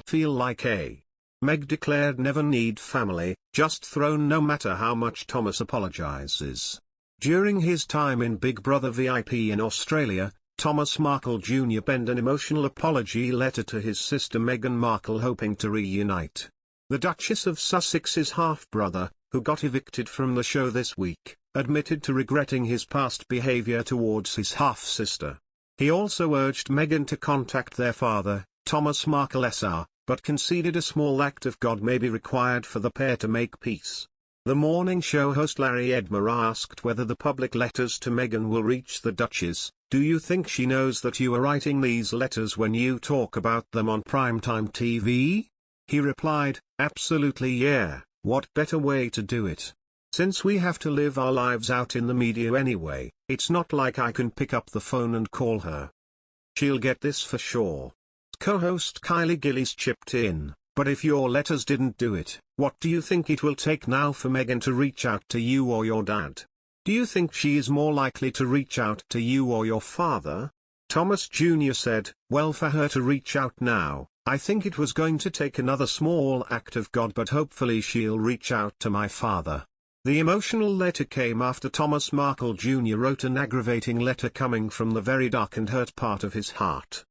feel like Meg declared never need family, just throne no matter how much Thomas apologizes. During his time in Big Brother VIP in Australia, Thomas Markle Jr. penned an emotional apology letter to his sister Meghan Markle hoping to reunite. The Duchess of Sussex's half-brother, who got evicted from the show this week, admitted to regretting his past behavior towards his half-sister. He also urged Meghan to contact their father, Thomas Markle Sr., but conceded a small act of God may be required for the pair to make peace. The morning show host Larry Edmer asked whether the public letters to Meghan will reach the Duchess. Do you think she knows that you are writing these letters when you talk about them on primetime TV? He replied, absolutely yeah, what better way to do it? Since we have to live our lives out in the media anyway, it's not like I can pick up the phone and call her. She'll get this for sure. Co-host Kylie Gillies chipped in, but if your letters didn't do it, what do you think it will take now for Meghan to reach out to you or your dad? Do you think she is more likely to reach out to you or your father? Thomas Jr. said, well, for her to reach out now, I think it was going to take another small act of God, but hopefully she'll reach out to my father. The emotional letter came after Thomas Markle Jr. wrote an aggravating letter coming from the very dark and hurt part of his heart.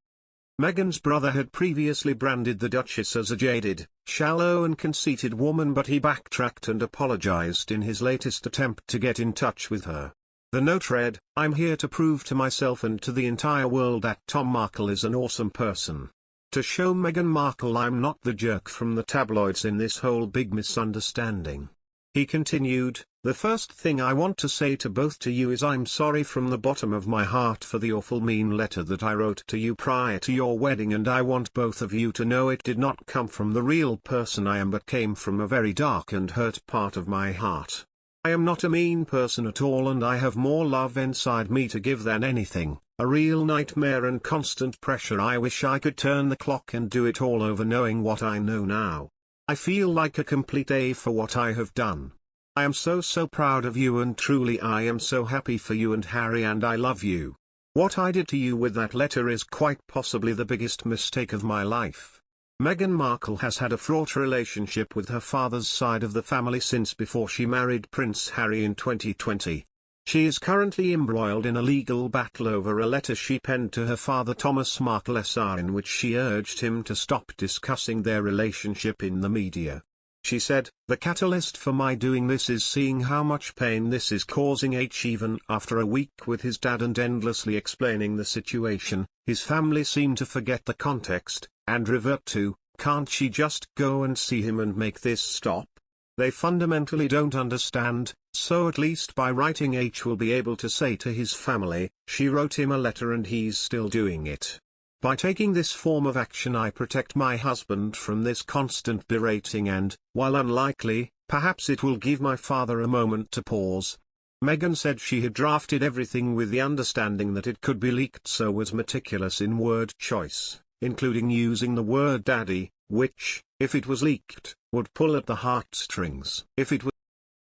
Meghan's brother had previously branded the Duchess as a jaded, shallow and conceited woman, but he backtracked and apologized in his latest attempt to get in touch with her. The note read, I'm here to prove to myself and to the entire world that Tom Markle is an awesome person. To show Meghan Markle I'm not the jerk from the tabloids in this whole big misunderstanding. He continued, the first thing I want to say to both to you is I'm sorry from the bottom of my heart for the awful mean letter that I wrote to you prior to your wedding, and I want both of you to know it did not come from the real person I am but came from a very dark and hurt part of my heart. I am not a mean person at all, and I have more love inside me to give than anything, a real nightmare and constant pressure. I wish I could turn the clock and do it all over knowing what I know now. I feel like a complete A for what I have done. I am so proud of you, and truly I am so happy for you and Harry, and I love you. What I did to you with that letter is quite possibly the biggest mistake of my life. Meghan Markle has had a fraught relationship with her father's side of the family since before she married Prince Harry in 2020. She is currently embroiled in a legal battle over a letter she penned to her father Thomas Markle Sr. in which she urged him to stop discussing their relationship in the media. She said, the catalyst for my doing this is seeing how much pain this is causing even after a week with his dad and endlessly explaining the situation, his family seem to forget the context, and revert to, can't she just go and see him and make this stop? They fundamentally don't understand, so at least by writing will be able to say to his family, she wrote him a letter and he's still doing it. By taking this form of action I protect my husband from this constant berating and, while unlikely, perhaps it will give my father a moment to pause. Meghan said she had drafted everything with the understanding that it could be leaked, so was meticulous in word choice, including using the word daddy, which, if it was leaked, would pull at the heartstrings. If it was